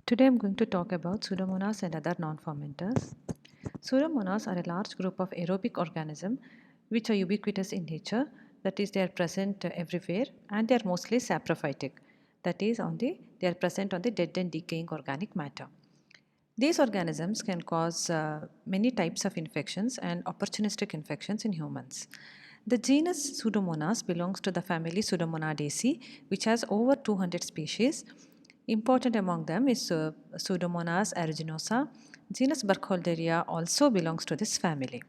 Today I'm going to talk about Pseudomonas and other non-fermenters. Pseudomonas are a large group of aerobic organisms which are ubiquitous in nature, that is, they are present everywhere, and they are mostly saprophytic, that is, they are present on the dead and decaying organic matter. These organisms can cause many types of infections and opportunistic infections in humans. The genus Pseudomonas belongs to the family Pseudomonadaceae, which has over 200 species. Important among them is Pseudomonas aeruginosa. Genus Burkholderia also belongs to this family.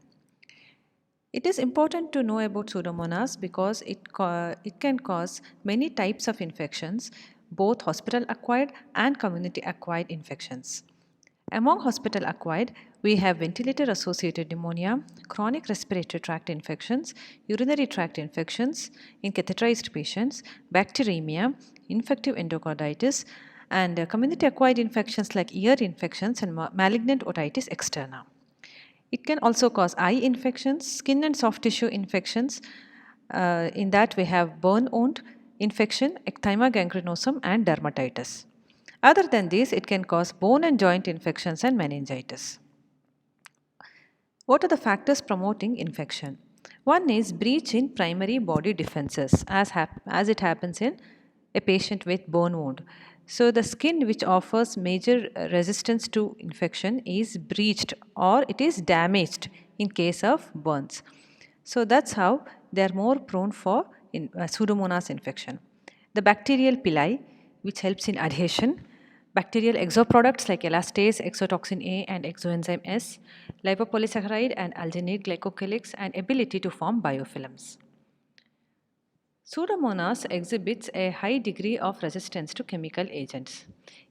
It is important to know about Pseudomonas because it can cause many types of infections, both hospital acquired and community acquired infections. Among hospital acquired, we have ventilator associated pneumonia, chronic respiratory tract infections, urinary tract infections in catheterized patients, bacteremia, infective endocarditis, and community acquired infections like ear infections and malignant otitis externa. It can also cause eye infections, skin and soft tissue infections. In that, we have burn wound infection, ecthyma gangrenosum, and dermatitis. Other than these, it can cause bone and joint infections and meningitis. What are the factors promoting infection? One is breach in primary body defenses, as it happens in a patient with bone wound. So, the skin which offers major resistance to infection is breached or it is damaged in case of burns. So, that's how they are more prone for Pseudomonas infection. The bacterial pili, which helps in adhesion, bacterial exoproducts like elastase, exotoxin A, and exoenzyme S, lipopolysaccharide and alginate glycocalyx, and ability to form biofilms. Pseudomonas exhibits a high degree of resistance to chemical agents.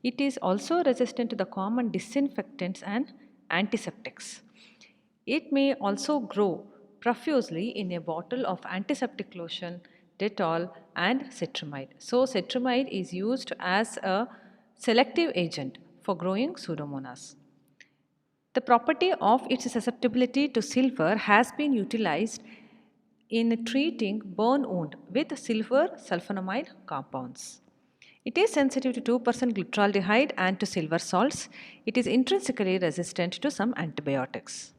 It is also resistant to the common disinfectants and antiseptics. It may also grow profusely in a bottle of antiseptic lotion, Dettol, and cetrimide. So, cetrimide is used as a selective agent for growing Pseudomonas. The property of its susceptibility to silver has been utilized in treating burn wound with silver sulfonamide compounds. It is sensitive to 2% glyceraldehyde and to silver salts. It is intrinsically resistant to some antibiotics.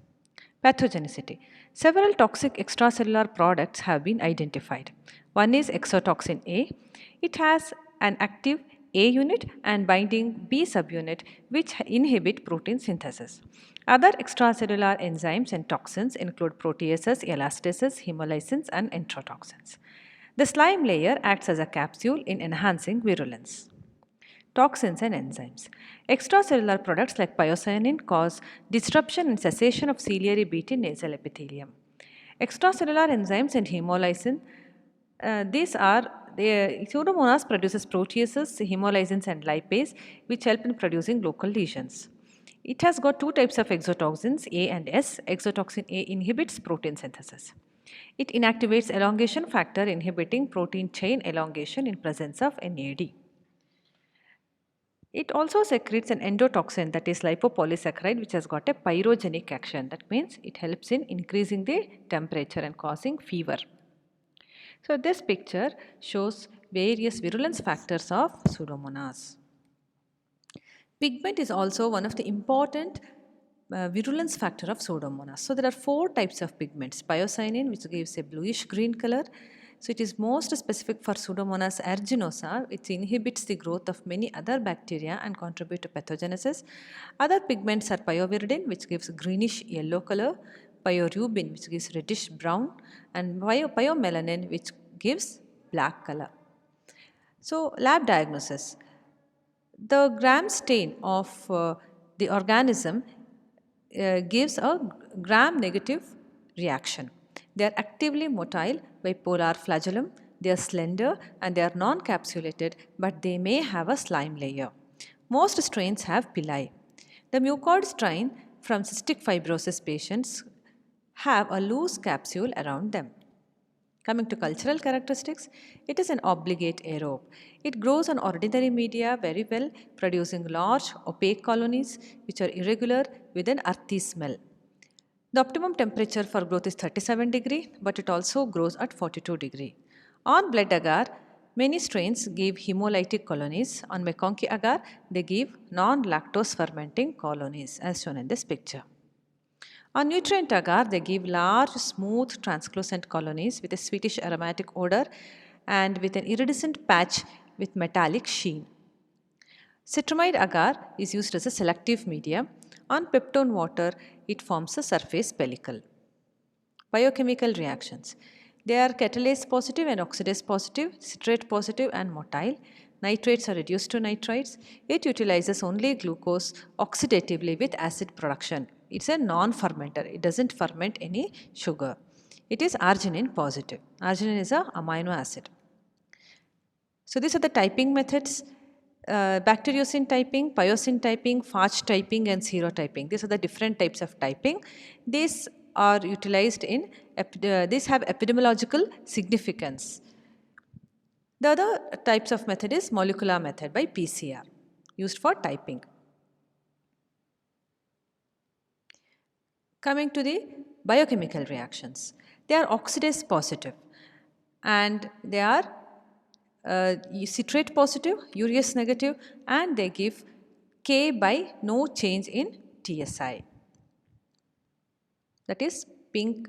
Pathogenicity. Several toxic extracellular products have been identified. One is exotoxin A. It has an active A unit and binding B subunit which inhibit protein synthesis. Other extracellular enzymes and toxins include proteases, elastases, hemolysins, and enterotoxins. The slime layer acts as a capsule in enhancing virulence. Toxins and enzymes. Extracellular products like pyocyanin cause disruption and cessation of ciliary bead in nasal epithelium. Extracellular enzymes and hemolysin, these are the Pseudomonas produces proteases, hemolysins, and lipase, which help in producing local lesions. It has got two types of exotoxins, A and S. Exotoxin A inhibits protein synthesis. It inactivates elongation factor, inhibiting protein chain elongation in presence of NAD. It also secretes an endotoxin, that is lipopolysaccharide, which has got a pyrogenic action. That means it helps in increasing the temperature and causing fever. So this picture shows various virulence factors of Pseudomonas. Pigment is also one of the important virulence factor of Pseudomonas. So there are four types of pigments. Pyocyanin, which gives a bluish green color. So it is most specific for Pseudomonas aeruginosa, which inhibits the growth of many other bacteria and contribute to pathogenesis. Other pigments are pyoviridin, which gives greenish yellow color, pyorubin, which gives reddish brown, and pyomelanin, which gives black color. So lab diagnosis. The gram stain of the organism gives a gram negative reaction. They are actively motile by polar flagellum, they are slender and they are non capsulated, but they may have a slime layer. Most strains have pili. The mucoid strain from cystic fibrosis patients have a loose capsule around them. Coming to cultural characteristics, it is an obligate aerobe. It grows on ordinary media very well, producing large opaque colonies which are irregular with an earthy smell. The optimum temperature for growth is 37 degree, but it also grows at 42 degree. On blood agar, Many strains give hemolytic colonies. On McConkey agar, they give non-lactose fermenting colonies as shown in this picture. On nutrient agar, they give large, smooth, translucent colonies with a sweetish aromatic odor and with an iridescent patch with metallic sheen. Citramide agar is used as a selective medium. On peptone water, it forms a surface pellicle. Biochemical reactions. They are catalase positive and oxidase positive, citrate positive and motile. Nitrates are reduced to nitrites. It utilizes only glucose oxidatively with acid production. It's a non-fermenter. It doesn't ferment any sugar. It is arginine positive. Arginine is a amino acid. So these are the typing methods. Bacteriocin typing, pyocin typing, Fach typing and serotyping. These are the different types of typing. These are utilized in, these have epidemiological significance. The other types of method is molecular method by PCR, used for typing. Coming to the biochemical reactions. They are oxidase positive and they are citrate positive, urease negative, and they give K by no change in TSI. That is pink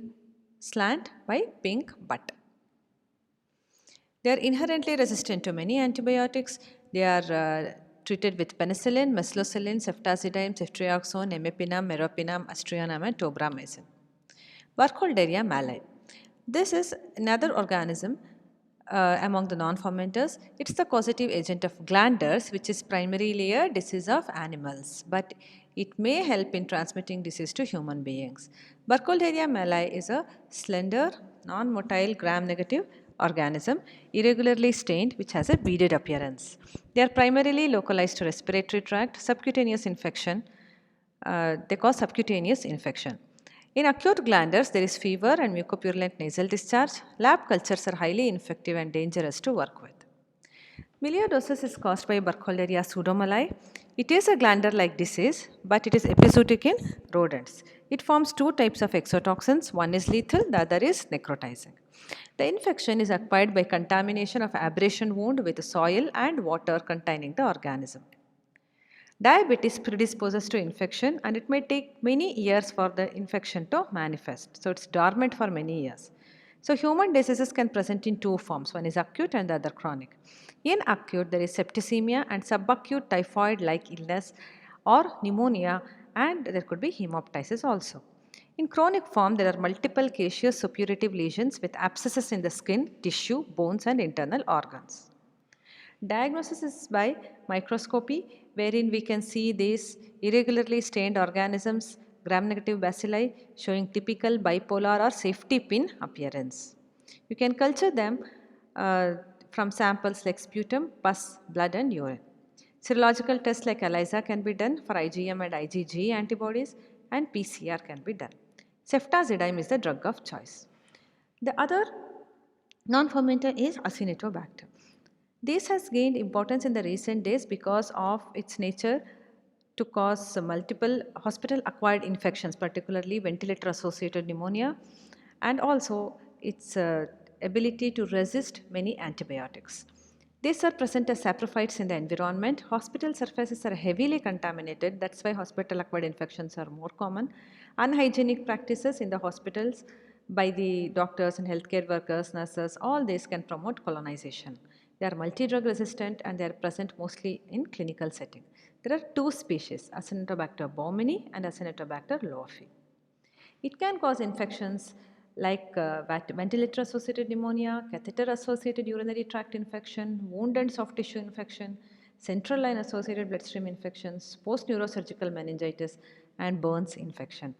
slant by pink butt. They are inherently resistant to many antibiotics. They are treated with penicillin, methicillin, ceftazidime, ceftriaxone, imipinum, meropenem, aztreonam, and tobramycin. Burkholderia malai. This is another organism among the non-fermenters. It's the causative agent of glanders, which is primarily a disease of animals, but it may help in transmitting disease to human beings. Burkholderia malai is a slender, non-motile, gram-negative organism, irregularly stained, which has a beaded appearance. They are primarily localized to respiratory tract, subcutaneous infection. They cause subcutaneous infection. In acute glanders, there is fever and mucopurulent nasal discharge. Lab cultures are highly infective and dangerous to work with. Melioidosis is caused by Burkholderia pseudomallei. It is a glandular-like disease, but it is epizootic in rodents. It forms two types of exotoxins. One is lethal, the other is necrotizing. The infection is acquired by contamination of abrasion wound with soil and water containing the organism. Diabetes predisposes to infection and it may take many years for the infection to manifest. So, it's dormant for many years. So, human diseases can present in two forms. One is acute and the other chronic. In acute, there is septicemia and subacute typhoid-like illness or pneumonia, and there could be hemoptysis also. In chronic form, there are multiple caseous suppurative lesions with abscesses in the skin, tissue, bones and internal organs. Diagnosis is by microscopy, wherein we can see these irregularly stained organisms, gram-negative bacilli showing typical bipolar or safety pin appearance. You can culture them from samples like sputum, pus, blood and urine. Serological tests like ELISA can be done for IgM and IgG antibodies and PCR can be done. Ceftazidime is the drug of choice. The other non-fermenter is Acinetobacter. This has gained importance in the recent days because of its nature to cause multiple hospital acquired infections, particularly ventilator associated pneumonia, and also its ability to resist many antibiotics. These are present as saprophytes in the environment. Hospital surfaces are heavily contaminated, that's why hospital acquired infections are more common. Unhygienic practices in the hospitals by the doctors and healthcare workers, nurses, all these can promote colonization. They are multi-drug resistant and they are present mostly in clinical setting. There are two species, Acinetobacter baumannii and Acinetobacter loafi. It can cause infections like ventilator associated pneumonia, catheter associated urinary tract infection, wound and soft tissue infection, central line associated bloodstream infections, post neurosurgical meningitis and burns infection.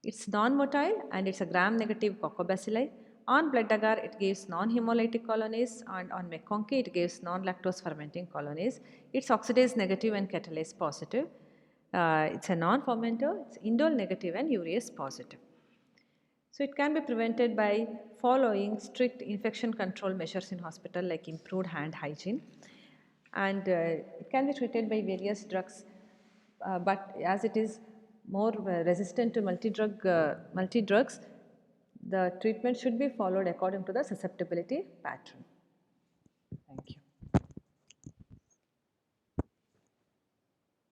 It's non-motile and it's a gram-negative coccobacilli. On blood agar, it gives non-hemolytic colonies and on McConkey, it gives non-lactose fermenting colonies. It's oxidase negative and catalase positive. It's a non-fermenter, it's indole negative and urease positive. So, it can be prevented by following strict infection control measures in hospital like improved hand hygiene, and it can be treated by various drugs, but as it is more resistant to multi-drugs, the treatment should be followed according to the susceptibility pattern.